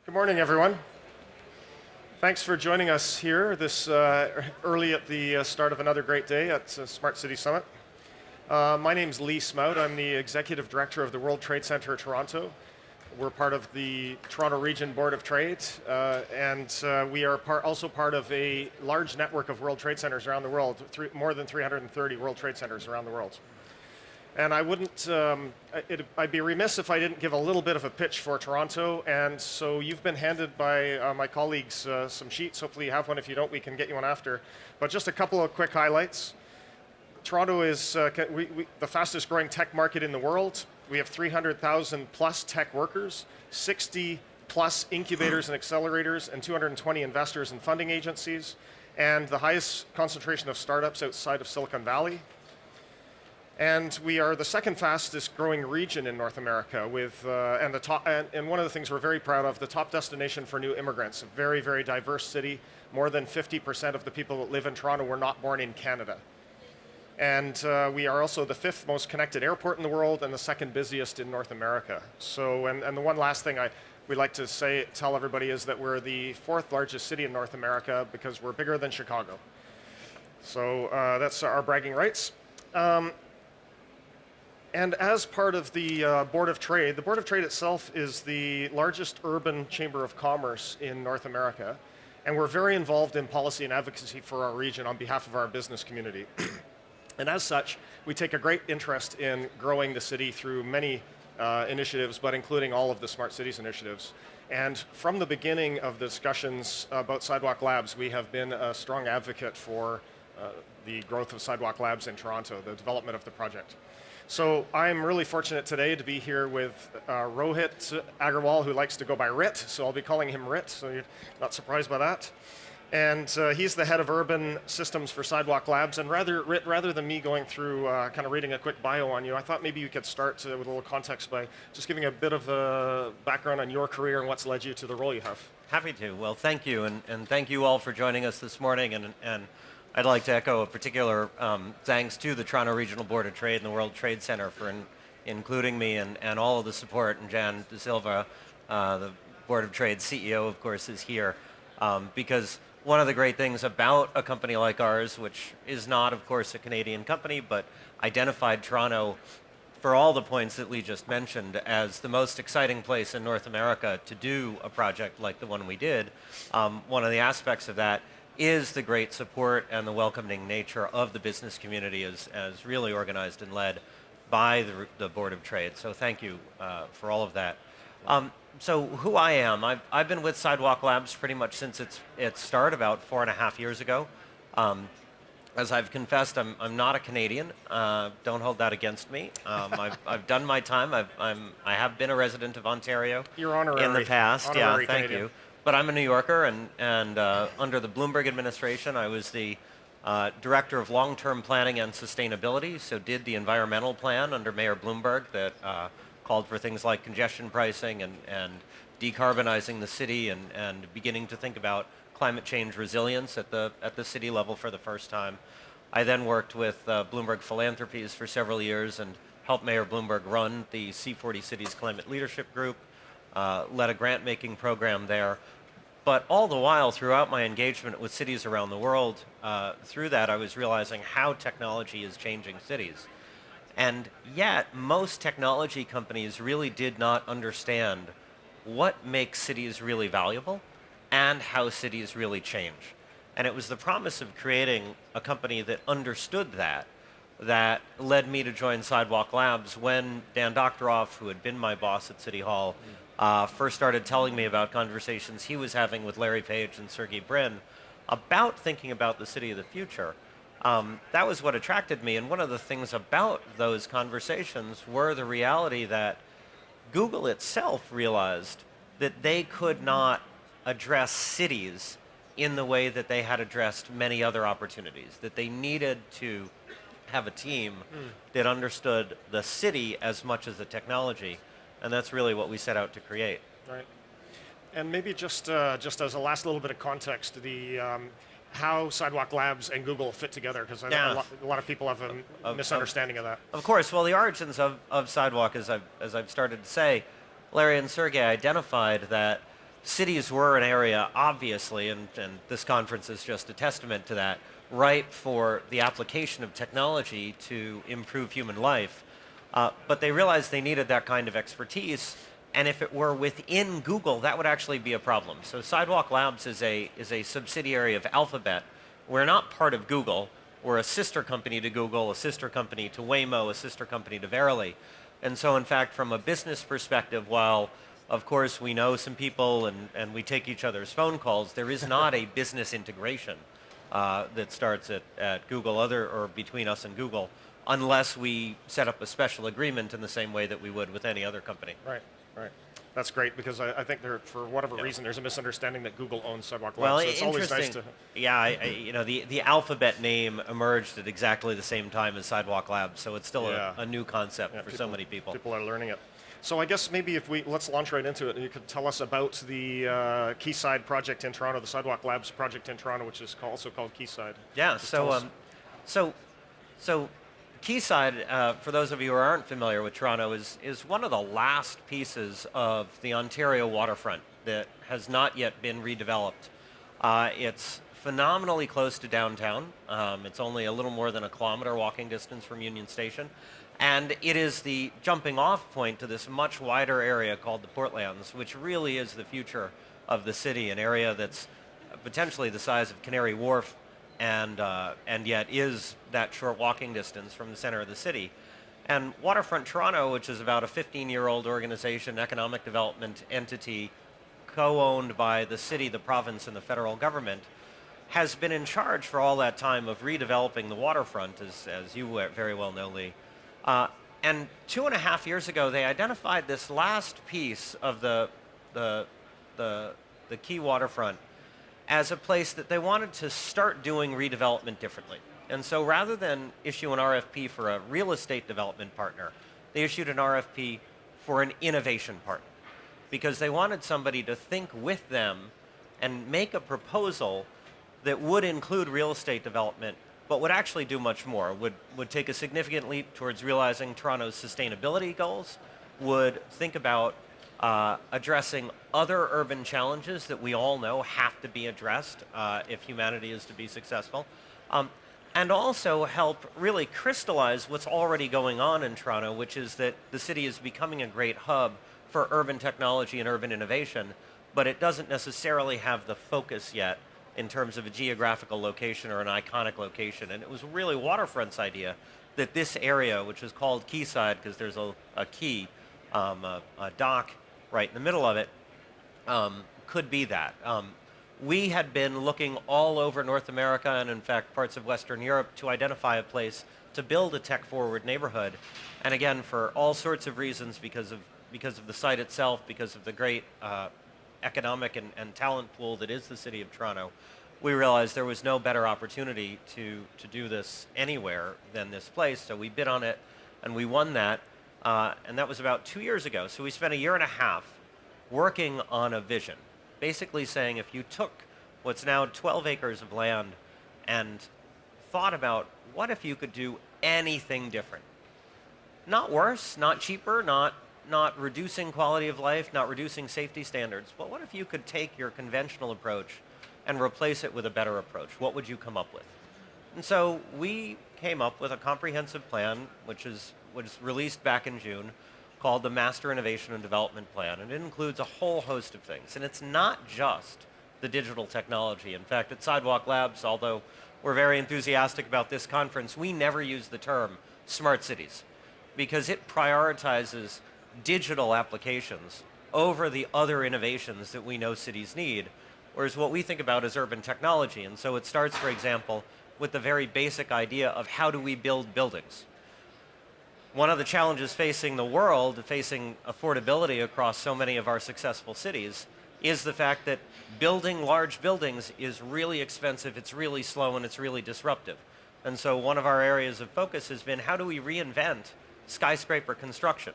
Good morning, everyone. Thanks for joining us here this early at the start of another great day at Smart City Summit. My name's Lee Smout. I'm the Executive Director of the World Trade Center Toronto. We're part of the Toronto Region Board of Trade, and we are also part of a large network of World Trade Centers around the world, more than 330 World Trade Centers around the world. And I'd be remiss if I didn't give a little bit of a pitch for Toronto. And so you've been handed by my colleagues some sheets. Hopefully you have one. If you don't, we can get you one after. But just a couple of quick highlights. Toronto is the fastest growing tech market in the world. We have 300,000 plus tech workers, 60 plus incubators and accelerators, and 220 investors and funding agencies, and the highest concentration of startups outside of Silicon Valley. And we are the second fastest growing region in North America with, and one of the things we're very proud of, the top destination for new immigrants, a very, very diverse city. More than 50% of the people that live in Toronto were not born in Canada. And we are also the fifth most connected airport in the world and the second busiest in North America. So, and the one last thing we'd like to tell everybody is that we're the fourth largest city in North America because we're bigger than Chicago. So that's our bragging rights. And as part of the Board of Trade, the Board of Trade itself is the largest urban chamber of commerce in North America. And we're very involved in policy and advocacy for our region on behalf of our business community. And as such, we take a great interest in growing the city through many initiatives, but including all of the Smart Cities initiatives. And from the beginning of the discussions about Sidewalk Labs, we have been a strong advocate for the growth of Sidewalk Labs in Toronto, the development of the project. So I'm really fortunate today to be here with Rohit Agarwal, who likes to go by Rit, so I'll be calling him Rit, so you're not surprised by that. And he's the head of urban systems for Sidewalk Labs. And rather than me going through kind of reading a quick bio on you, I thought maybe you could start with a little context by just giving a bit of a background on your career and what's led you to the role you have. Happy to. Well, thank you, and thank you all for joining us this morning. And I'd like to echo a particular thanks to the Toronto Regional Board of Trade and the World Trade Center for including me and all of the support. And Jan De Silva, the Board of Trade CEO, of course, is here because one of the great things about a company like ours, which is not, of course, a Canadian company, but identified Toronto for all the points that Lee just mentioned as the most exciting place in North America to do a project like the one we did. One of the aspects of that is the great support and the welcoming nature of the business community as really organized and led by the Board of Trade. So thank you for all of that. So who I am, I've been with Sidewalk Labs pretty much since its start about 4.5 years ago. As I've confessed, I'm not a Canadian. Don't hold that against me. I've done my time. I have been a resident of Ontario. You're honorary. In the past. Honorary Yeah, thank Canadian. you. But I'm a New Yorker, and under the Bloomberg administration, I was the Director of Long-Term Planning and Sustainability, so did the environmental plan under Mayor Bloomberg that called for things like congestion pricing and decarbonizing the city and beginning to think about climate change resilience at the city level for the first time. I then worked with Bloomberg Philanthropies for several years and helped Mayor Bloomberg run the C40 Cities Climate Leadership Group, led a grant-making program there. But all the while, throughout my engagement with cities around the world, through that I was realizing how technology is changing cities. And yet, most technology companies really did not understand what makes cities really valuable and how cities really change. And it was the promise of creating a company that understood that led me to join Sidewalk Labs when Dan Doctoroff, who had been my boss at City Hall, first started telling me about conversations he was having with Larry Page and Sergey Brin about thinking about the city of the future. That was what attracted me, and one of the things about those conversations were the reality that Google itself realized that they could not address cities in the way that they had addressed many other opportunities, that they needed to have a team that understood the city as much as the technology, and that's really what we set out to create. Right. And maybe just as a last little bit of context, how Sidewalk Labs and Google fit together, because a lot of people have a misunderstanding of that. Of course. Well, the origins of Sidewalk, as I've started to say, Larry and Sergey identified that cities were an area, obviously, and this conference is just a testament to that, ripe for the application of technology to improve human life. But they realized they needed that kind of expertise, and if it were within Google, that would actually be a problem. So Sidewalk Labs is a subsidiary of Alphabet. We're not part of Google. We're a sister company to Google, a sister company to Waymo, a sister company to Verily. And so, in fact, from a business perspective, while of course we know some people and we take each other's phone calls, there is not a business integration that starts at Google or between us and Google, unless we set up a special agreement in the same way that we would with any other company. Right, right. That's great because I think for whatever reason, there's a misunderstanding that Google owns Sidewalk Labs. Well, so it's always nice to. Yeah, the Alphabet name emerged at exactly the same time as Sidewalk Labs, so it's still a new concept for so many people. People are learning it. So I guess maybe let's launch right into it, and you could tell us about the Quayside project in Toronto, the Sidewalk Labs project in Toronto, which is also called Quayside. Yeah. So Quayside, for those of you who aren't familiar with Toronto, is one of the last pieces of the Ontario waterfront that has not yet been redeveloped. It's phenomenally close to downtown. It's only a little more than a kilometer walking distance from Union Station. And it is the jumping off point to this much wider area called the Portlands, which really is the future of the city, an area that's potentially the size of Canary Wharf and yet is that short walking distance from the center of the city. And Waterfront Toronto, which is about a 15-year-old organization, economic development entity, co-owned by the city, the province, and the federal government, has been in charge for all that time of redeveloping the waterfront, as you very well know, Lee. And 2.5 years ago, they identified this last piece of the Quay waterfront as a place that they wanted to start doing redevelopment differently. And so rather than issue an RFP for a real estate development partner, they issued an RFP for an innovation partner, because they wanted somebody to think with them and make a proposal that would include real estate development, but would actually do much more, would take a significant leap towards realizing Toronto's sustainability goals, would think about addressing other urban challenges that we all know have to be addressed if humanity is to be successful, and also help really crystallize what's already going on in Toronto, which is that the city is becoming a great hub for urban technology and urban innovation, but it doesn't necessarily have the focus yet in terms of a geographical location or an iconic location. And it was really Waterfront's idea that this area, which is called Quayside because there's a quay, a dock right in the middle of it, could be that. We had been looking all over North America and in fact parts of Western Europe to identify a place to build a tech-forward neighborhood. And again, for all sorts of reasons, because of the site itself, because of the great economic and talent pool that is the city of Toronto, we realized there was no better opportunity to do this anywhere than this place. So we bid on it and we won that. And that was about 2 years ago. So we spent 1.5 years working on a vision, basically saying if you took what's now 12 acres of land and thought about what if you could do anything different? Not worse, not cheaper, not reducing quality of life, not reducing safety standards, but what if you could take your conventional approach and replace it with a better approach? What would you come up with? And so we came up with a comprehensive plan, which was released back in June, called the Master Innovation and Development Plan, and it includes a whole host of things. And it's not just the digital technology. In fact, at Sidewalk Labs, although we're very enthusiastic about this conference, we never use the term smart cities because it prioritizes digital applications over the other innovations that we know cities need, whereas what we think about is urban technology. And so it starts, for example, with the very basic idea of how do we build buildings. One of the challenges facing the world, facing affordability across so many of our successful cities, is the fact that building large buildings is really expensive, it's really slow, and it's really disruptive. And so one of our areas of focus has been how do we reinvent skyscraper construction?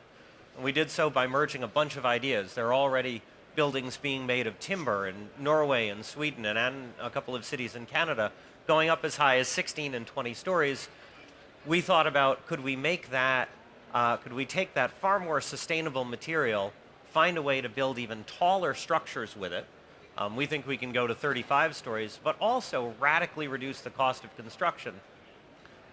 And we did so by merging a bunch of ideas. There are already buildings being made of timber in Norway and Sweden and a couple of cities in Canada going up as high as 16 and 20 stories. We thought about could we take that far more sustainable material, find a way to build even taller structures with it. We think we can go to 35 stories, but also radically reduce the cost of construction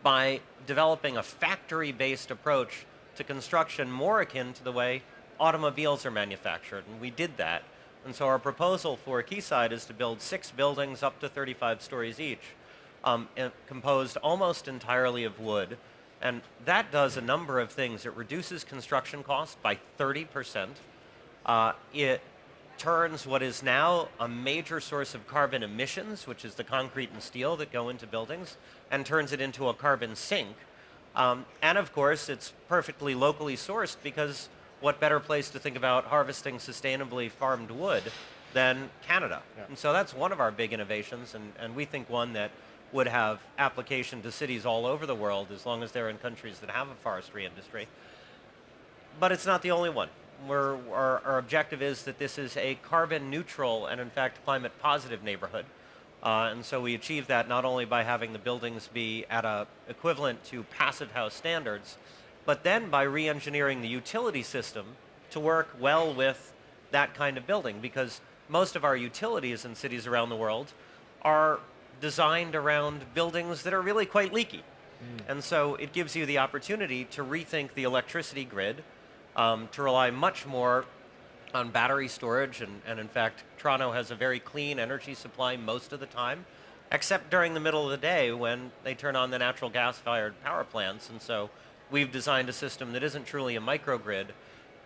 by developing a factory-based approach to construction more akin to the way automobiles are manufactured, and we did that. And so our proposal for Quayside is to build 6 buildings up to 35 stories each, composed almost entirely of wood. And that does a number of things. It reduces construction cost by 30%. It turns what is now a major source of carbon emissions, which is the concrete and steel that go into buildings, and turns it into a carbon sink. And of course, it's perfectly locally sourced, because what better place to think about harvesting sustainably farmed wood than Canada? Yeah. And so that's one of our big innovations, and we think one that would have application to cities all over the world as long as they're in countries that have a forestry industry. But it's not the only one. Our objective is that this is a carbon neutral and in fact climate positive neighborhood. And so we achieve that not only by having the buildings be at a equivalent to passive house standards, but then by re-engineering the utility system to work well with that kind of building, because most of our utilities in cities around the world are designed around buildings that are really quite leaky. And so it gives you the opportunity to rethink the electricity grid, to rely much more on battery storage, and in fact, Toronto has a very clean energy supply most of the time, except during the middle of the day when they turn on the natural gas-fired power plants. And so we've designed a system that isn't truly a microgrid,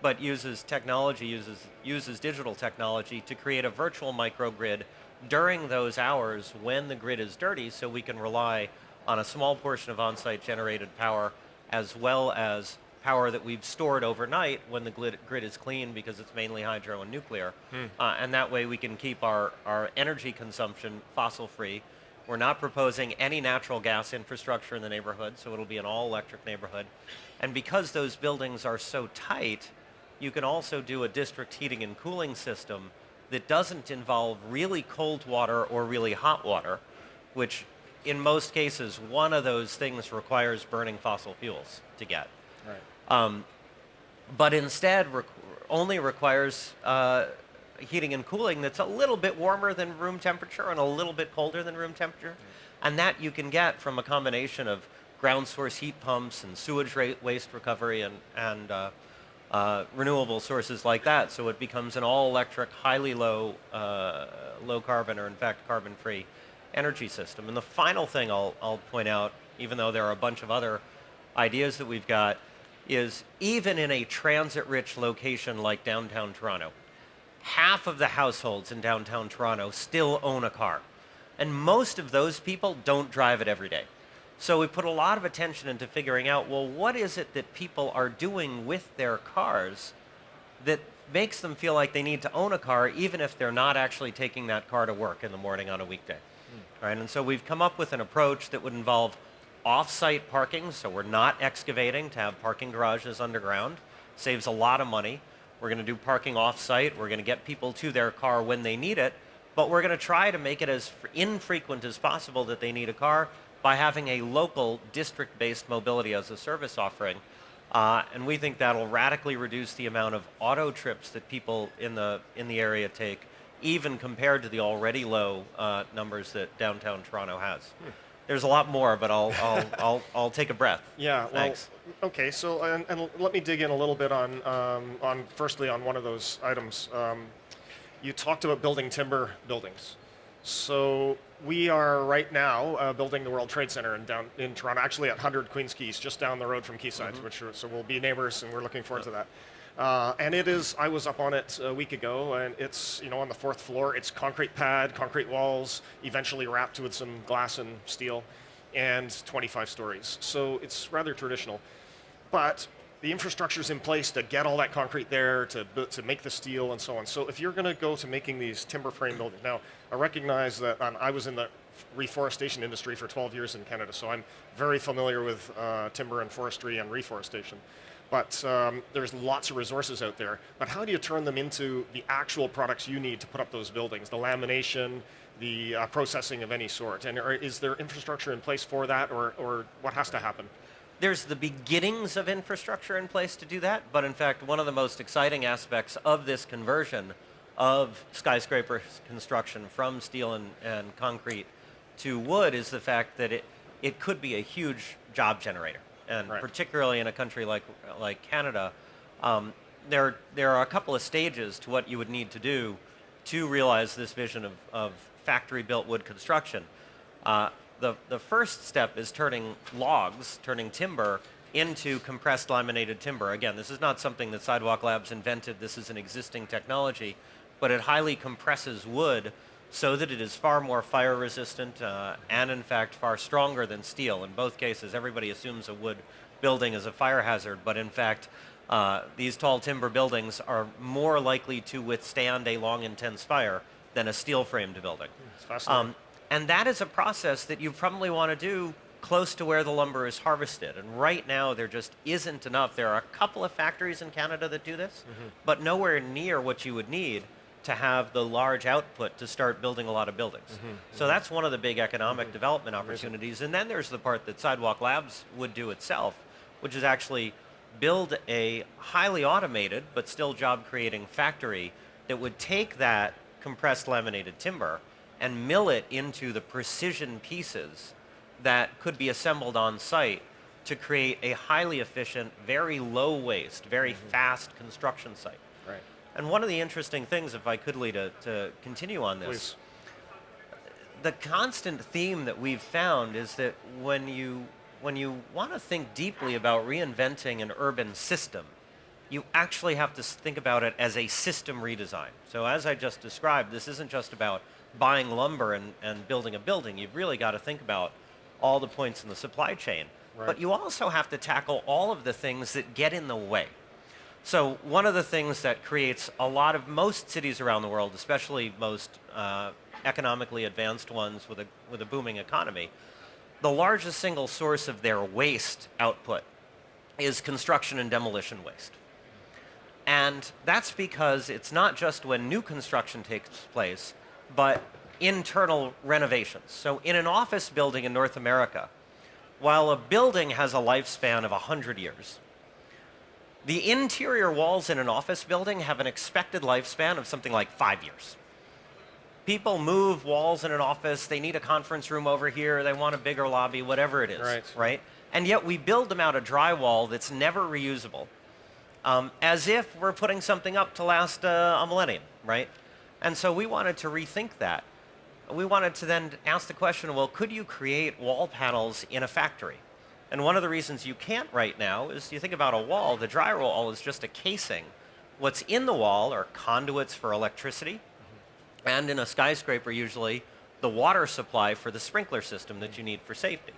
but uses technology, uses digital technology to create a virtual microgrid during those hours when the grid is dirty, so we can rely on a small portion of on-site generated power, as well as power that we've stored overnight when the grid is clean, because it's mainly hydro and nuclear. And that way we can keep our energy consumption fossil-free. We're not proposing any natural gas infrastructure in the neighborhood, so it'll be an all-electric neighborhood. And because those buildings are so tight, you can also do a district heating and cooling system that doesn't involve really cold water or really hot water, which in most cases, one of those things requires burning fossil fuels to get. Right. But instead only requires heating and cooling that's a little bit warmer than room temperature and a little bit colder than room temperature. And that you can get from a combination of ground source heat pumps and sewage waste recovery and renewable sources like that. So it becomes an all-electric, highly low carbon, or in fact carbon-free energy system. And the final thing I'll point out, even though there are a bunch of other ideas that we've got, is even in a transit-rich location like downtown Toronto, half of the households in downtown Toronto still own a car. And most of those people don't drive it every day. So we put a lot of attention into figuring out, well, what is it that people are doing with their cars that makes them feel like they need to own a car, even if they're not actually taking that car to work in the morning on a weekday. Right? And so we've come up with an approach that would involve off-site parking, so we're not excavating to have parking garages underground. Saves a lot of money. We're going to do parking off-site. We're going to get people to their car when they need it, but we're going to try to make it as infrequent as possible that they need a car by having a local district-based mobility as a service offering. And we think that'll radically reduce the amount of auto trips that people in the area take, even compared to the already low numbers that downtown Toronto has. There's a lot more, but I'll take a breath. Yeah. Thanks. Well, okay. So and let me dig in a little bit on firstly on one of those items. You talked about building timber buildings. So we are right now building the World Trade Center in Toronto, actually at 100 Queens Quays, just down the road from Quayside, so we'll be neighbors, and we're looking forward to that. And it is, I was up on it a week ago, and it's, on the 4th floor. It's concrete pad, concrete walls, eventually wrapped with some glass and steel, and 25 stories. So it's rather traditional. But the infrastructure's in place to get all that concrete there, to make the steel and so on. So if you're going to go to making these timber frame buildings, now I recognize that I was in the reforestation industry for 12 years in Canada, so I'm very familiar with timber and forestry and reforestation. But there's lots of resources out there. But how do you turn them into the actual products you need to put up those buildings? The lamination, the processing of any sort. And is there infrastructure in place for that, or what has to happen? There's the beginnings of infrastructure in place to do that, but in fact, one of the most exciting aspects of this conversion of skyscraper construction from steel and concrete to wood is the fact that it could be a huge job generator. And Right. particularly in a country like Canada, there are a couple of stages to what you would need to do to realize this vision of factory-built wood construction. The first step is turning timber into compressed laminated timber. Again, this is not something that Sidewalk Labs invented. This is an existing technology, but it highly compresses wood so that it is far more fire resistant and in fact far stronger than steel. In both cases, everybody assumes a wood building is a fire hazard, but in fact, these tall timber buildings are more likely to withstand a long, intense fire than a steel-framed building. It's fascinating. And that is a process that you probably want to do close to where the lumber is harvested. And right now, there just isn't enough. There are a couple of factories in Canada that do this, but nowhere near what you would need to have the large output to start building a lot of buildings. So that's one of the big economic development opportunities. And then there's the part that Sidewalk Labs would do itself, which is actually build a highly automated but still job-creating factory that would take that compressed laminated timber and mill it into the precision pieces that could be assembled on site to create a highly efficient, very low waste, very fast construction site. Right. And one of the interesting things, if I could, Lee, to continue on this, Please. the constant theme that we've found is that when you want to think deeply about reinventing an urban system, you actually have to think about it as a system redesign. So as I just described, this isn't just about buying lumber and building a building. You've really got to think about all the points in the supply chain. Right. But you also have to tackle all of the things that get in the way. So one of the things that creates most cities around the world, especially most economically advanced ones with a booming economy, the largest single source of their waste output is construction and demolition waste. And that's because it's not just when new construction takes place, but internal renovations. So in an office building in North America, while a building has a lifespan of 100 years, the interior walls in an office building have an expected lifespan of something like 5 years. People move walls in an office, they need a conference room over here, they want a bigger lobby, whatever it is, right? And yet we build them out of drywall that's never reusable, as if we're putting something up to last a millennium, right? And so we wanted to rethink that. We wanted to then ask the question, well, could you create wall panels in a factory? And one of the reasons you can't right now is you think about a wall, the drywall is just a casing. What's in the wall are conduits for electricity, and in a skyscraper usually, the water supply for the sprinkler system that you need for safety.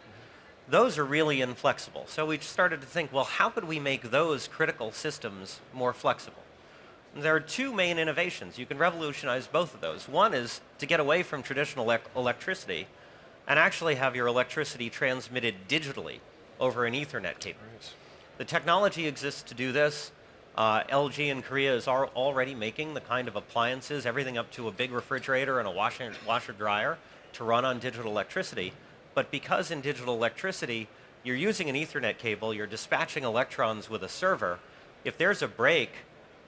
Those are really inflexible. So we started to think, well, how could we make those critical systems more flexible? And there are two main innovations. You can revolutionize both of those. One is to get away from traditional electricity and actually have your electricity transmitted digitally over an Ethernet cable. Right. The technology exists to do this. LG in Korea is already making the kind of appliances, everything up to a big refrigerator and a washer dryer, to run on digital electricity. But because in digital electricity, you're using an Ethernet cable, you're dispatching electrons with a server, if there's a break,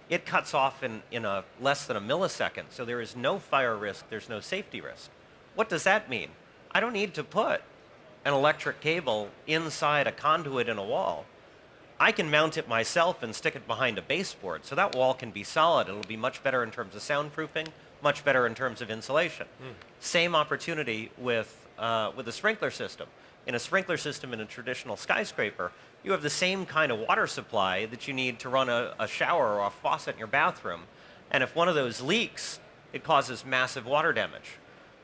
it cuts off in a less than a millisecond. So there is no fire risk, there's no safety risk. What does that mean? I don't need to put an electric cable inside a conduit in a wall. I can mount it myself and stick it behind a baseboard, so that wall can be solid. It'll be much better in terms of soundproofing, much better in terms of insulation. Same opportunity with a sprinkler system. In a sprinkler system in a traditional skyscraper, you have the same kind of water supply that you need to run a shower or a faucet in your bathroom. And if one of those leaks, it causes massive water damage.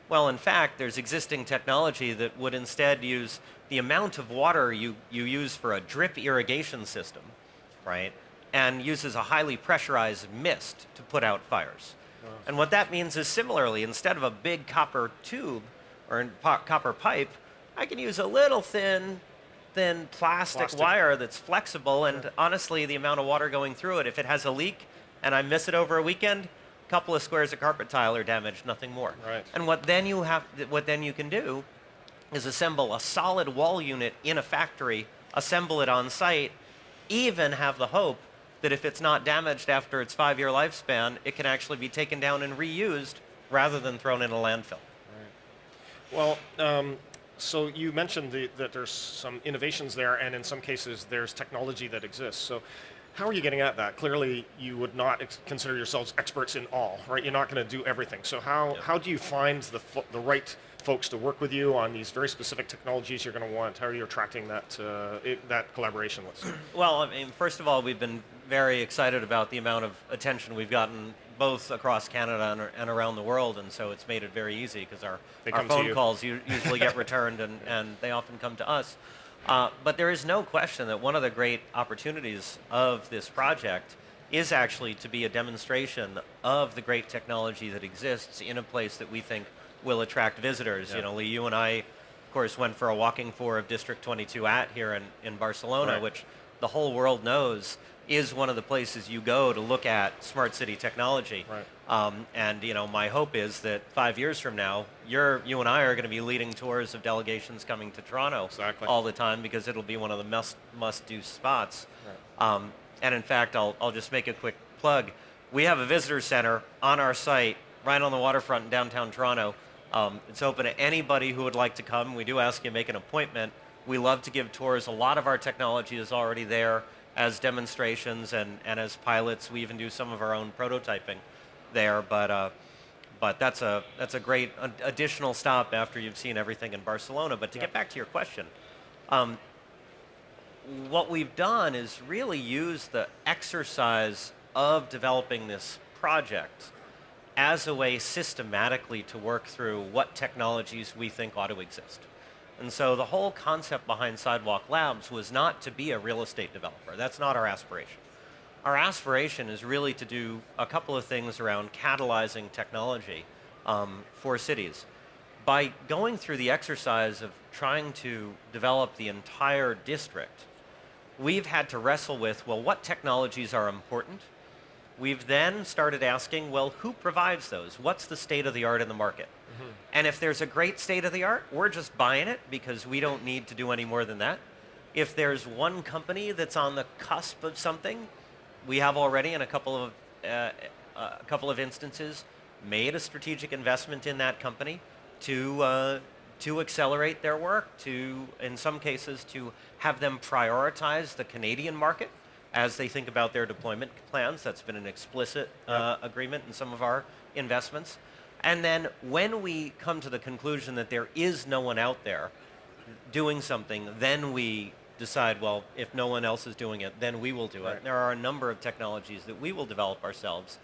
Well, in fact, there's existing technology that would instead use the amount of water you use for a drip irrigation system, right, and uses a highly pressurized mist to put out fires. Wow. And what that means is similarly, instead of a big copper tube or copper pipe, I can use a little thin plastic wire that's flexible, and honestly, the amount of water going through it, if it has a leak and I miss it over a weekend, a couple of squares of carpet tile are damaged, nothing more. Right. And what then you can do is assemble a solid wall unit in a factory assemble it on site, even have the hope that if it's not damaged after its 5-year lifespan, it can actually be taken down and reused rather than thrown in a landfill. Well, so you mentioned that there's some innovations there, and in some cases there's technology that exists. So how are you getting at that? Clearly, you would not consider yourselves experts in all, right? You're not going to do everything. So how do you find the right folks to work with you on these very specific technologies you're going to want? How are you attracting that collaboration, let's say? Well, I mean, first of all, we've been very excited about the amount of attention we've gotten both across Canada and around the world, and so it's made it very easy because our phone calls usually get returned, and they often come to us. But there is no question that one of the great opportunities of this project is actually to be a demonstration of the great technology that exists in a place that we think will attract visitors. Yeah. You know, Lee, you and I, of course, went for a walking tour of District 22 here in Barcelona, Right. which the whole world knows is one of the places you go to look at smart city technology. Right. And you know, my hope is that 5 years from now, you and I are going to be leading tours of delegations coming to Toronto Exactly. all the time, because it'll be one of the must-do spots. Right. And in fact, I'll just make a quick plug. We have a visitor center on our site, right on the waterfront in downtown Toronto. It's open to anybody who would like to come. We do ask you to make an appointment. We love to give tours. A lot of our technology is already there as demonstrations and as pilots. We even do some of our own prototyping there. But that's a great additional stop after you've seen everything in Barcelona. But to get back to your question, what we've done is really use the exercise of developing this project as a way systematically to work through what technologies we think ought to exist. And so the whole concept behind Sidewalk Labs was not to be a real estate developer. That's not our aspiration. Our aspiration is really to do a couple of things around catalyzing technology for cities. By going through the exercise of trying to develop the entire district, we've had to wrestle with, well, what technologies are important? We've then started asking, well, who provides those? What's the state of the art in the market? Mm-hmm. And if there's a great state of the art, we're just buying it because we don't need to do any more than that. If there's one company that's on the cusp of something, we have already in a couple of instances made a strategic investment in that company to accelerate their work, to, in some cases, to have them prioritize the Canadian market as they think about their deployment plans. That's been an explicit agreement in some of our investments. And then when we come to the conclusion that there is no one out there doing something, then we decide, well, if no one else is doing it, then we will do it. Right. There are a number of technologies that we will develop ourselves,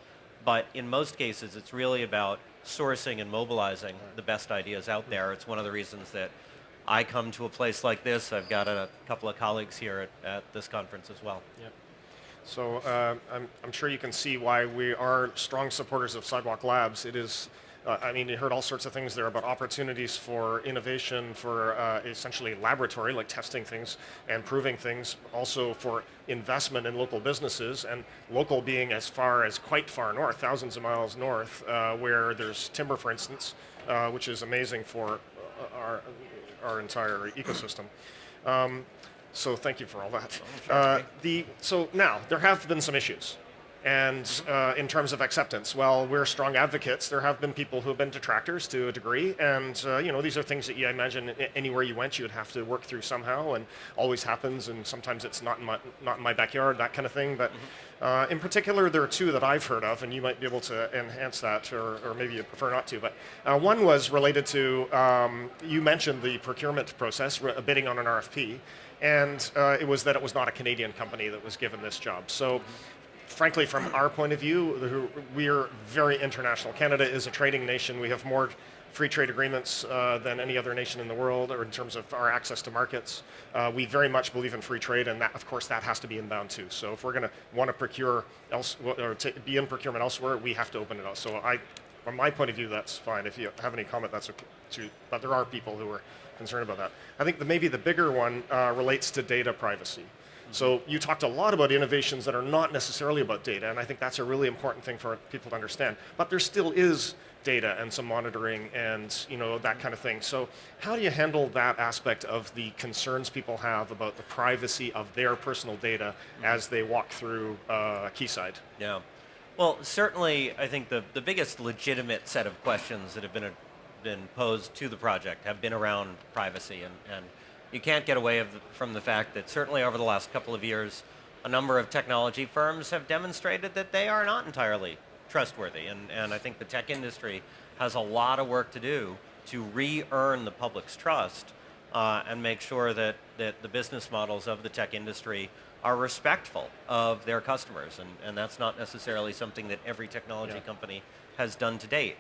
but in most cases it's really about sourcing and mobilizing the best ideas out there. It's one of the reasons that I come to a place like this. I've got a couple of colleagues here at this conference as well. Yep. So I'm sure you can see why we are strong supporters of Sidewalk Labs. It is, I mean, you heard all sorts of things there about opportunities for innovation, for essentially laboratory, like testing things and proving things, also for investment in local businesses, and local being as far as quite far north, thousands of miles north, where there's timber, for instance, which is amazing for our entire ecosystem. So thank you for all that. So now, there have been some issues. And in terms of acceptance, well, we're strong advocates. There have been people who have been detractors to a degree. And you know, these are things that I imagine anywhere you went, you would have to work through somehow, and always happens. And sometimes it's not in my backyard, that kind of thing. But in particular, there are two that I've heard of, and you might be able to enhance that, or maybe you prefer not to. But one was related to, you mentioned the procurement process, bidding on an RFP. And it was that it was not a Canadian company that was given this job. So frankly, from our point of view, we're very international. Canada is a trading nation. We have more free trade agreements than any other nation in the world, or in terms of our access to markets. We very much believe in free trade, and that, of course, that has to be inbound too. So if we're going to want to procure be in procurement elsewhere, we have to open it up. So from my point of view, that's fine. If you have any comment, that's okay too. But there are people who are concerned about that. I think maybe the bigger one relates to data privacy. So you talked a lot about innovations that are not necessarily about data, and I think that's a really important thing for people to understand. But there still is data and some monitoring and that kind of thing. So how do you handle that aspect of the concerns people have about the privacy of their personal data as they walk through Quayside? Yeah. Well, certainly, I think the biggest legitimate set of questions that have been posed to the project have been around privacy, and you can't get away from the fact that certainly over the last couple of years, a number of technology firms have demonstrated that they are not entirely trustworthy, and I think the tech industry has a lot of work to do to re-earn the public's trust and make sure that the business models of the tech industry are respectful of their customers, and that's not necessarily something that every technology company has done to date.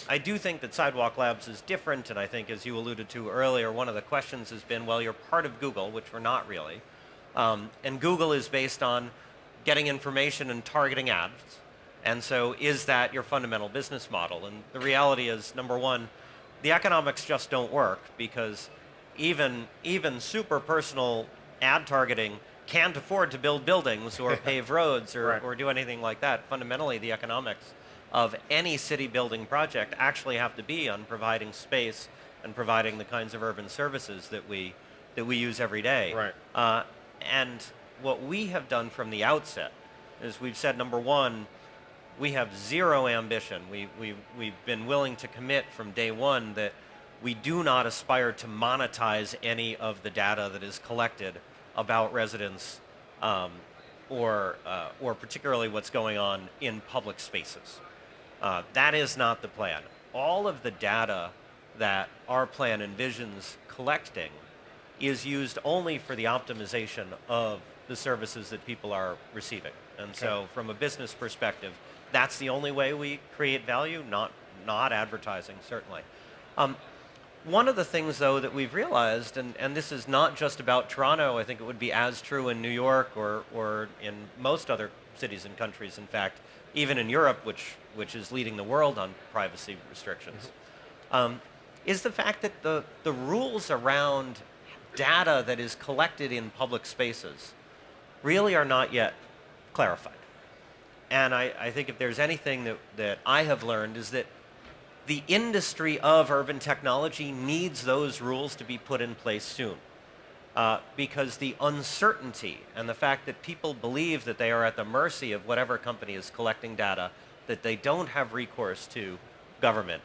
I do think that Sidewalk Labs is different, and I think, as you alluded to earlier, one of the questions has been, well, you're part of Google, which we're not really, and Google is based on getting information and targeting ads, and so is that your fundamental business model? And the reality is, number one, the economics just don't work, because even super personal ad targeting can't afford to build buildings or pave roads or do anything like that. Fundamentally, the economics of any city building project actually have to be on providing space and providing the kinds of urban services that we use every day. Right. And what we have done from the outset is we've said, number one, we have zero ambition. We've been willing to commit from day one that we do not aspire to monetize any of the data that is collected about residents or particularly what's going on in public spaces. That is not the plan. All of the data that our plan envisions collecting is used only for the optimization of the services that people are receiving. And so from a business perspective, that's the only way we create value, not advertising, certainly. One of the things, though, that we've realized, and this is not just about Toronto, I think it would be as true in New York or in most other cities and countries, in fact, even in Europe, which is leading the world on privacy restrictions, is the fact that the rules around data that is collected in public spaces really are not yet clarified. And I think if there's anything that I have learned is that the industry of urban technology needs those rules to be put in place soon. Because the uncertainty and the fact that people believe that they are at the mercy of whatever company is collecting data, that they don't have recourse to government,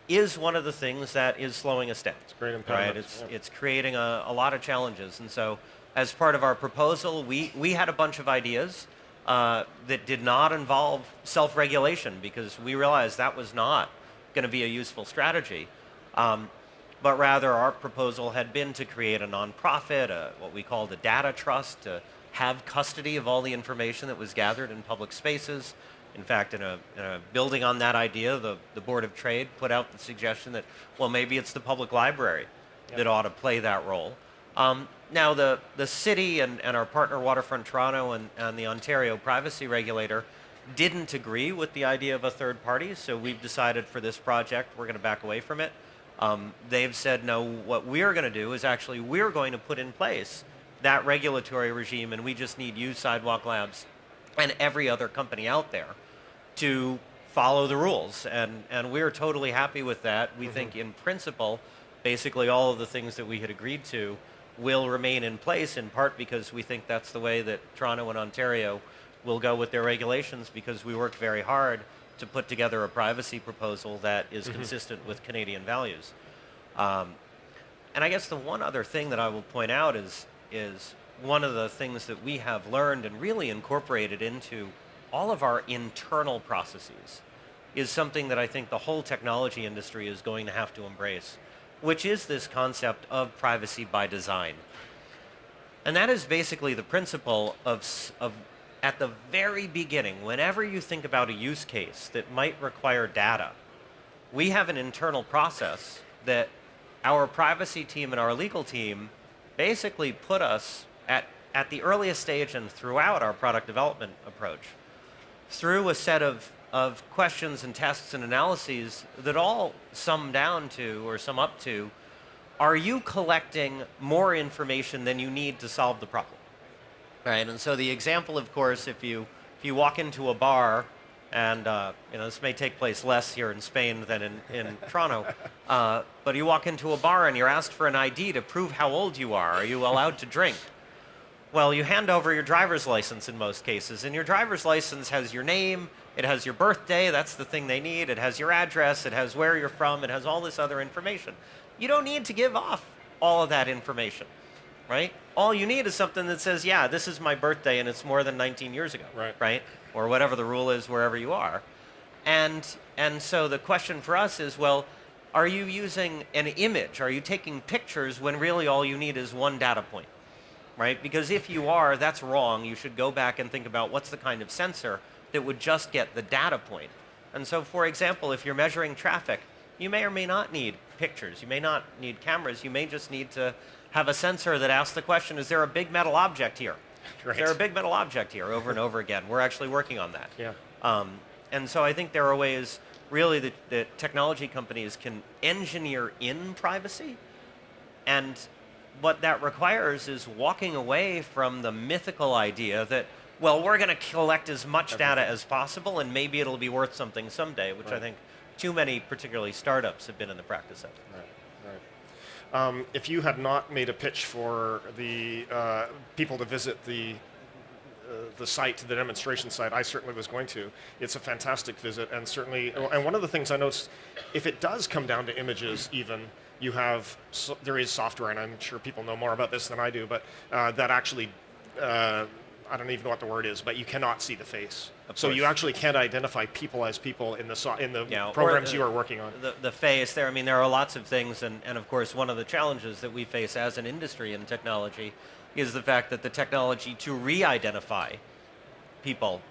is one of the things that is slowing us down. It's great impediment. Right? It's creating a lot of challenges. And so as part of our proposal, we had a bunch of ideas that did not involve self-regulation, because we realized that was not going to be a useful strategy. But rather, our proposal had been to create a nonprofit, what we called a data trust, to have custody of all the information that was gathered in public spaces. In fact, in a building on that idea, the Board of Trade put out the suggestion that, well, maybe it's the public library that ought to play that role. Now, the city and our partner Waterfront Toronto and the Ontario privacy regulator didn't agree with the idea of a third party, so we've decided for this project we're going to back away from it. They've said, no, what we're going to do is actually we're going to put in place that regulatory regime, and we just need you, Sidewalk Labs, and every other company out there to follow the rules. And we're totally happy with that. We think in principle, basically all of the things that we had agreed to will remain in place, in part because we think that's the way that Toronto and Ontario will go with their regulations, because we worked very hard to put together a privacy proposal that is consistent with Canadian values. And I guess the one other thing that I will point out is one of the things that we have learned and really incorporated into all of our internal processes is something that I think the whole technology industry is going to have to embrace, which is this concept of privacy by design. And that is basically the principle of at the very beginning, whenever you think about a use case that might require data, we have an internal process that our privacy team and our legal team basically put us at the earliest stage and throughout our product development approach through a set of questions and tests and analyses that all sum up to, are you collecting more information than you need to solve the problem? Right, and so the example, of course, if you walk into a bar, and this may take place less here in Spain than in Toronto, but you walk into a bar and you're asked for an ID to prove how old you are. Are you allowed to drink? Well, you hand over your driver's license in most cases, and your driver's license has your name, it has your birthday, that's the thing they need, it has your address, it has where you're from, it has all this other information. You don't need to give off all of that information, right? All you need is something that says, yeah, this is my birthday and it's more than 19 years ago, right? Or whatever the rule is wherever you are. And so the question for us is, well, are you using an image? Are you taking pictures when really all you need is one data point, right? Because if you are, that's wrong. You should go back and think about what's the kind of sensor that would just get the data point. And so, for example, if you're measuring traffic, you may or may not need pictures. You may not need cameras. You may just need to have a sensor that asks the question, is there a big metal object here? Right. Is there a big metal object here over and over again? We're actually working on that. Yeah. And so I think there are ways really that technology companies can engineer in privacy. And what that requires is walking away from the mythical idea that, well, we're going to collect as much data as possible and maybe it'll be worth something someday, which I think too many, particularly startups, have been in the practice of. Right. If you had not made a pitch for the people to visit the site, the demonstration site, I certainly was going to. It's a fantastic visit, and certainly, and one of the things I noticed, if it does come down to images, even you have there is software, and I'm sure people know more about this than I do, but that actually. I don't even know what the word is, but you cannot see the face. So you actually can't identify people as people in the programs you are working on. The face there, I mean, there are lots of things, and of course one of the challenges that we face as an industry in technology is the fact that the technology to re-identify people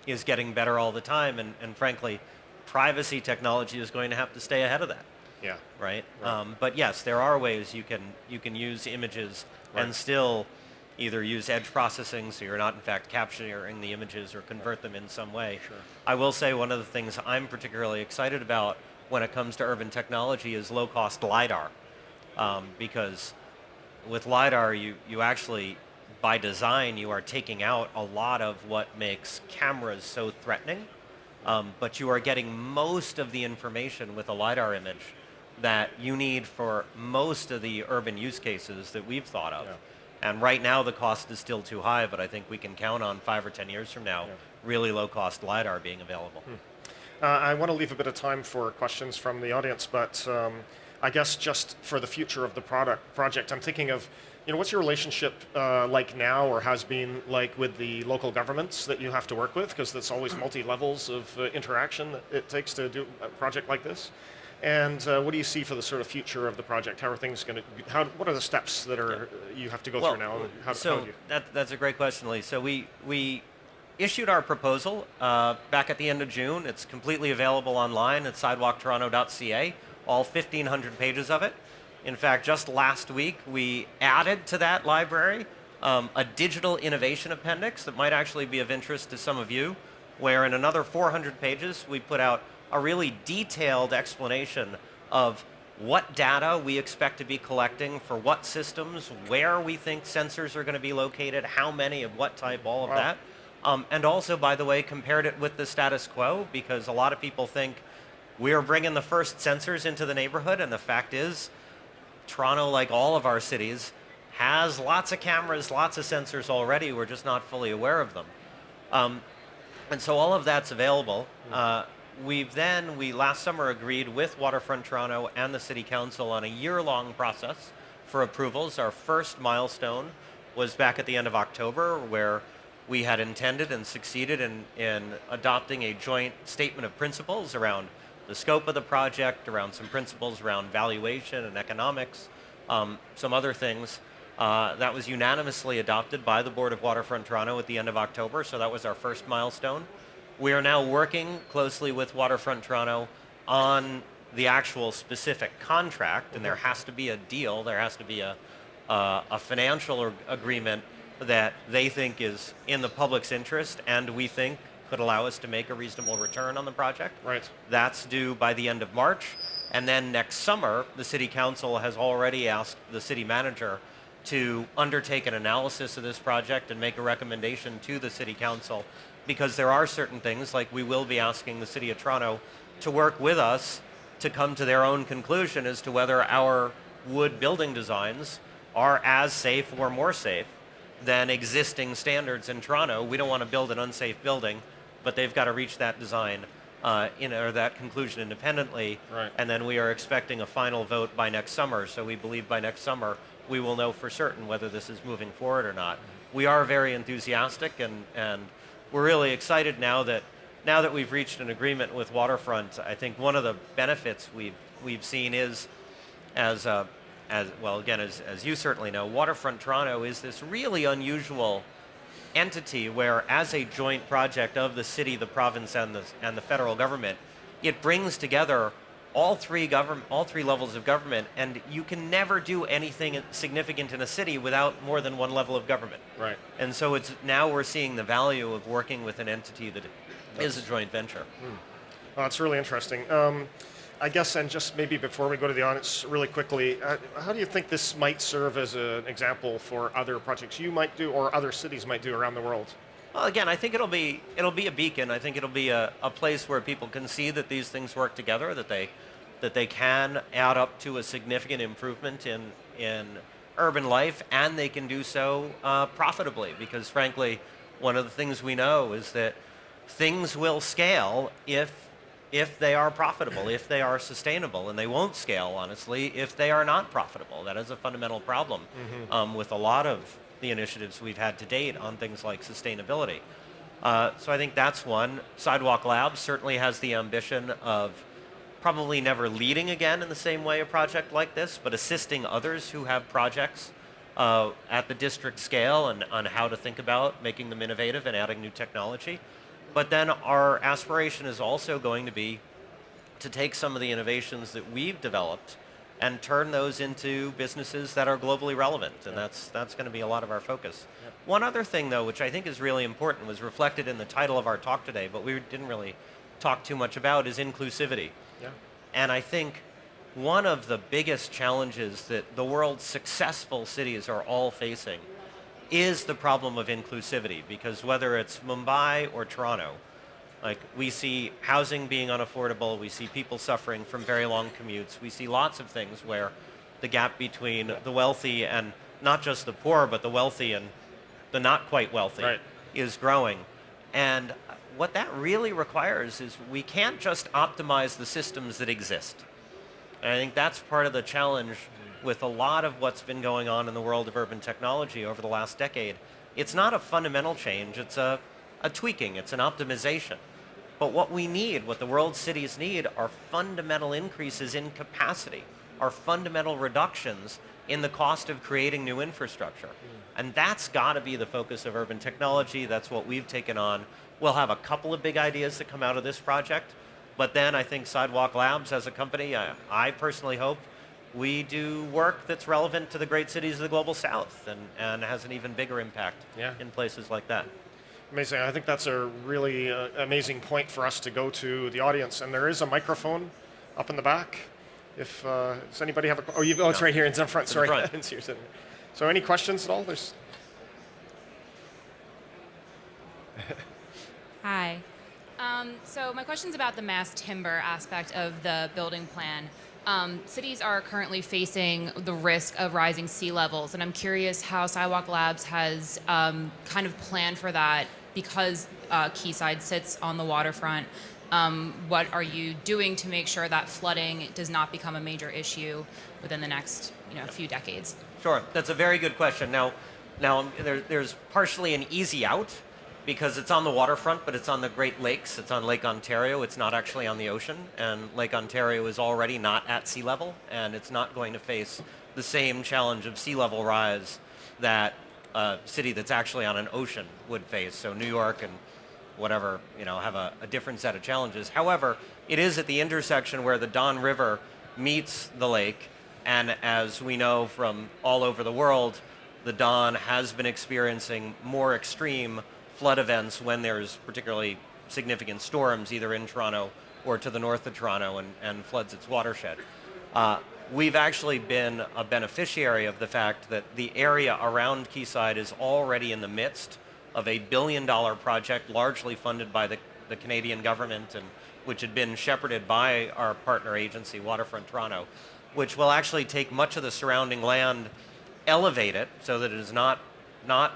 is getting better all the time, and frankly, privacy technology is going to have to stay ahead of that. Yeah. Right? But yes, there are ways you can use images and still either use edge processing so you're not in fact capturing the images or convert them in some way. Sure. I will say one of the things I'm particularly excited about when it comes to urban technology is low-cost LiDAR. Because with LiDAR, you actually, by design, you are taking out a lot of what makes cameras so threatening. But you are getting most of the information with a LiDAR image that you need for most of the urban use cases that we've thought of. Yeah. And right now the cost is still too high, but I think we can count on 5 or 10 years from now really low-cost LiDAR being available. I want to leave a bit of time for questions from the audience, but I guess just for the future of the project, I'm thinking of, what's your relationship like now or has been like with the local governments that you have to work with? Because there's always multi-levels of interaction that it takes to do a project like this. And what do you see for the sort of future of the project? How are things going to? What are the steps that are you have to go through now? That's a great question, Lee. So we issued our proposal back at the end of June. It's completely available online at sidewalktoronto.ca. All 1,500 pages of it. In fact, just last week we added to that library a digital innovation appendix that might actually be of interest to some of you, where in another 400 pages we put out a really detailed explanation of what data we expect to be collecting for what systems, where we think sensors are going to be located, how many of what type, all of that. And also, by the way, compared it with the status quo, because a lot of people think we're bringing the first sensors into the neighborhood, and the fact is, Toronto, like all of our cities, has lots of cameras, lots of sensors already. We're just not fully aware of them. And so all of that's available. We last summer agreed with Waterfront Toronto and the City Council on a year-long process for approvals. Our first milestone was back at the end of October, where we had intended and succeeded in adopting a joint statement of principles around the scope of the project, around some principles around valuation and economics, some other things. That was unanimously adopted by the Board of Waterfront Toronto at the end of October, so that was our first milestone. We are now working closely with Waterfront Toronto on the actual specific contract, and there has to be a deal, there has to be a financial agreement that they think is in the public's interest and we think could allow us to make a reasonable return on the project. Right. That's due by the end of March. And then next summer, the City Council has already asked the city manager to undertake an analysis of this project and make a recommendation to the City Council, because there are certain things, like we will be asking the City of Toronto to work with us to come to their own conclusion as to whether our wood building designs are as safe or more safe than existing standards in Toronto. We don't want to build an unsafe building, but they've got to reach that design or that conclusion independently. Right. And then we are expecting a final vote by next summer. So we believe by next summer we will know for certain whether this is moving forward or not. We are very enthusiastic, and we're really excited now that we've reached an agreement with Waterfront. I think one of the benefits we've seen is, as well, again, as you certainly know, Waterfront Toronto is this really unusual entity where, as a joint project of the city, the province, and the federal government, it brings together all three levels of government, and you can never do anything significant in a city without more than one level of government. Right. And so now we're seeing the value of working with an entity that is a joint venture. Well, it's really interesting. I guess, and just maybe before we go to the audience really quickly, how do you think this might serve as an example for other projects you might do or other cities might do around the world? Well, again, I think it'll be a beacon. I think it'll be a place where people can see that these things work together, that they can add up to a significant improvement in urban life, and they can do so profitably. Because frankly, one of the things we know is that things will scale if they are profitable, if they are sustainable, and they won't scale, honestly, if they are not profitable. That is a fundamental problem with a lot of the initiatives we've had to date on things like sustainability. So I think that's one. Sidewalk Labs certainly has the ambition of probably never leading again in the same way a project like this, but assisting others who have projects at the district scale and on how to think about making them innovative and adding new technology. But then our aspiration is also going to be to take some of the innovations that we've developed and turn those into businesses that are globally relevant, and that's going to be a lot of our focus. Yep. One other thing, though, which I think is really important, was reflected in the title of our talk today, but we didn't really talk too much about, is inclusivity. Yeah. And I think one of the biggest challenges that the world's successful cities are all facing is the problem of inclusivity, because whether it's Mumbai or Toronto, like, we see housing being unaffordable, we see people suffering from very long commutes, we see lots of things where the gap between the wealthy and not just the poor, but the wealthy and the not quite wealthy is growing. And what that really requires is we can't just optimize the systems that exist. And I think that's part of the challenge with a lot of what's been going on in the world of urban technology over the last decade. It's not a fundamental change, it's a tweaking, it's an optimization. But what we need, what the world's cities need, are fundamental increases in capacity, are fundamental reductions in the cost of creating new infrastructure. And that's got to be the focus of urban technology. That's what we've taken on. We'll have a couple of big ideas that come out of this project, but then I think Sidewalk Labs as a company, I personally hope we do work that's relevant to the great cities of the global south and has an even bigger impact in places like that. Amazing. I think that's a really amazing point for us to go to the audience. And there is a microphone up in the back. If does anybody have a? Oh, it's right here in the front. Sorry, I didn't see you sitting there. So, any questions at all? There's. Hi. So my question's about the mass timber aspect of the building plan. Cities are currently facing the risk of rising sea levels, and I'm curious how Sidewalk Labs has kind of planned for that, because Quayside sits on the waterfront. What are you doing to make sure that flooding does not become a major issue within the next few decades? Sure, that's a very good question. Now there's partially an easy out, because it's on the waterfront, but it's on the Great Lakes. It's on Lake Ontario. It's not actually on the ocean. And Lake Ontario is already not at sea level, and it's not going to face the same challenge of sea level rise that a city that's actually on an ocean would face. So New York and whatever, have a different set of challenges. However, it is at the intersection where the Don River meets the lake, and as we know from all over the world, the Don has been experiencing more extreme flood events when there's particularly significant storms, either in Toronto or to the north of Toronto, and floods its watershed. we've actually been a beneficiary of the fact that the area around Quayside is already in the midst of a $1 billion project, largely funded by the Canadian government, and which had been shepherded by our partner agency, Waterfront Toronto, which will actually take much of the surrounding land, elevate it so that it is not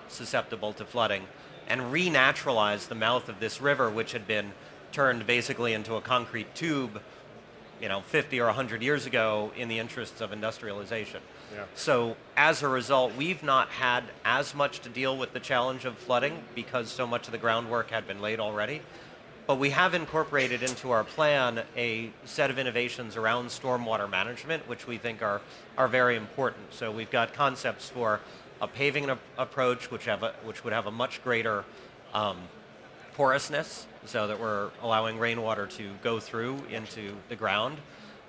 susceptible to flooding, and renaturalize the mouth of this river, which had been turned basically into a concrete tube 50 or 100 years ago in the interests of industrialization. Yeah. So as a result, we've not had as much to deal with the challenge of flooding because so much of the groundwork had been laid already. But we have incorporated into our plan a set of innovations around stormwater management, which we think are very important. So we've got concepts for a paving approach, which would have a much greater porousness, so that we're allowing rainwater to go through into the ground,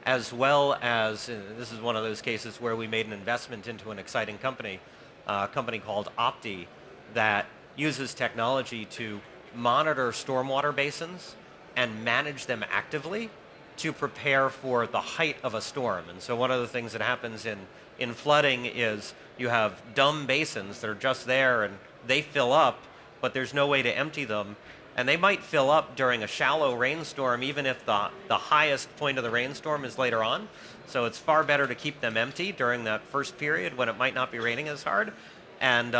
as well as, this is one of those cases where we made an investment into an exciting company, a company called Opti, that uses technology to monitor stormwater basins and manage them actively to prepare for the height of a storm. And so one of the things that happens in flooding is you have dumb basins that are just there and they fill up, but there's no way to empty them. And they might fill up during a shallow rainstorm, even if the highest point of the rainstorm is later on. So it's far better to keep them empty during that first period when it might not be raining as hard, and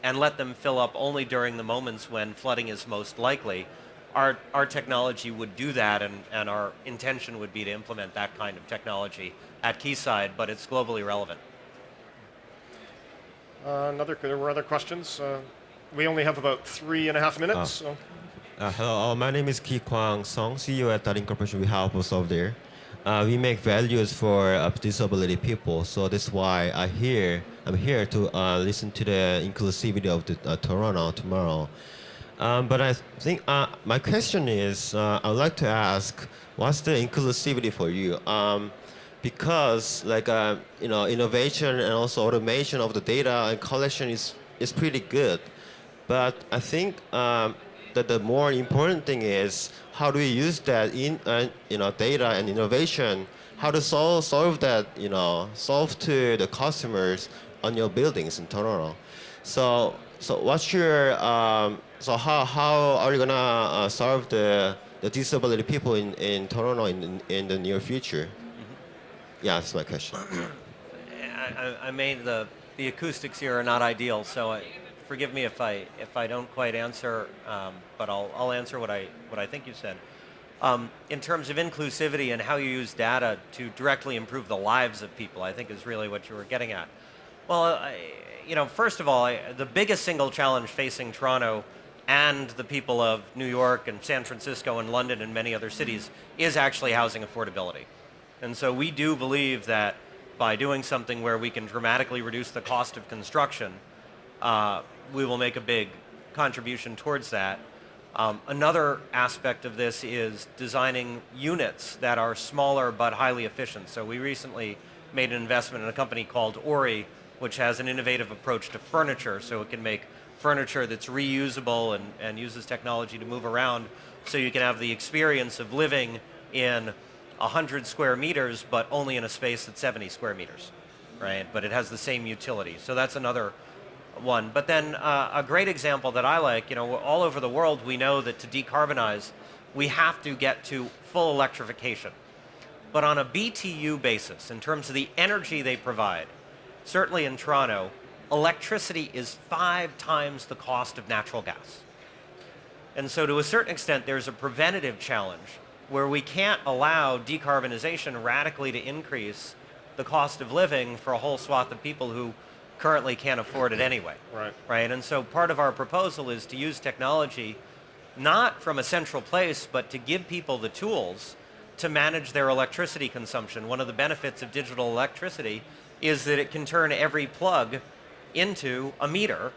let them fill up only during the moments when flooding is most likely. Our technology would do that, and our intention would be to implement that kind of technology at Quayside, but it's globally relevant. There were other questions. We only have about 3.5 minutes. So. Hello, my name is Ki Kwang Song, CEO at Daring Corporation. We help us there. We make values for disability people, so that's why I'm here to listen to the inclusivity of the Toronto tomorrow. But I think my question is, I would like to ask, what's the inclusivity for you? Because innovation and also automation of the data and collection is pretty good, but I think that the more important thing is how do we use that in data and innovation, how to solve that, solve to the customers on your buildings in Toronto. So what's your how are you gonna solve the disability people in Toronto in the near future? Mm-hmm. Yeah, that's my question. I made the acoustics here are not ideal, so forgive me if I don't quite answer, but I'll answer what I think you said. In terms of inclusivity and how you use data to directly improve the lives of people, I think is really what you were getting at. Well, first of all, the biggest single challenge facing Toronto and the people of New York and San Francisco and London and many other cities is actually housing affordability. And so we do believe that by doing something where we can dramatically reduce the cost of construction, we will make a big contribution towards that. Another aspect of this is designing units that are smaller but highly efficient. So we recently made an investment in a company called Ori, which has an innovative approach to furniture, so it can make furniture that's reusable and uses technology to move around, so you can have the experience of living in 100 square meters, but only in a space that's 70 square meters, right? But it has the same utility. So that's another one. But then a great example that I like, all over the world, we know that to decarbonize, we have to get to full electrification. But on a BTU basis, in terms of the energy they provide, certainly in Toronto, electricity is 5 times the cost of natural gas. And so to a certain extent, there's a preventative challenge where we can't allow decarbonization radically to increase the cost of living for a whole swath of people who currently can't afford it anyway. Right? And so part of our proposal is to use technology not from a central place, but to give people the tools to manage their electricity consumption. One of the benefits of digital electricity is that it can turn every plug into a meter,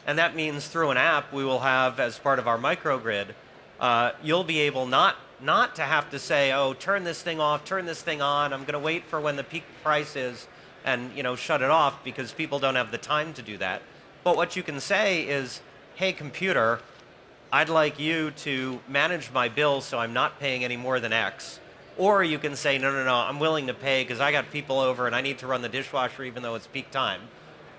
and that means through an app we will have, as part of our microgrid, you'll be able not to have to say, oh, turn this thing off, turn this thing on, I'm going to wait for when the peak price is and shut it off, because people don't have the time to do that. But what you can say is, hey computer, I'd like you to manage my bill so I'm not paying any more than X, Or you can say, no, no, no, I'm willing to pay because I got people over and I need to run the dishwasher even though it's peak time.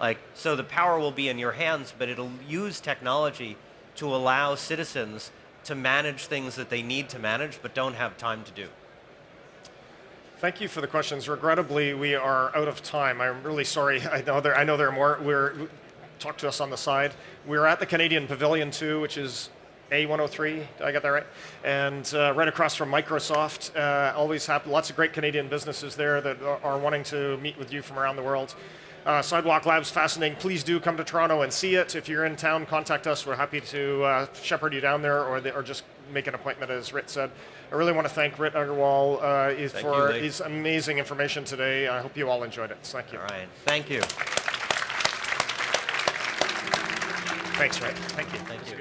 Like, so the power will be in your hands, but it'll use technology to allow citizens to manage things that they need to manage but don't have time to do. Thank you for the questions. Regrettably, we are out of time. I'm really sorry. I know there are more. Talk to us on the side. We're at the Canadian Pavilion 2, which is A103. Did I get that right? And right across from Microsoft. Always happy. Lots of great Canadian businesses there that are wanting to meet with you from around the world. Sidewalk Labs, fascinating. Please do come to Toronto and see it. If you're in town, contact us. We're happy to shepherd you down there or just make an appointment, as Rit said. I really want to thank Rit Agarwal for his amazing information today. I hope you all enjoyed it. Thank you. All right. Thank you. Thanks, Rit. Thank you. Thank you.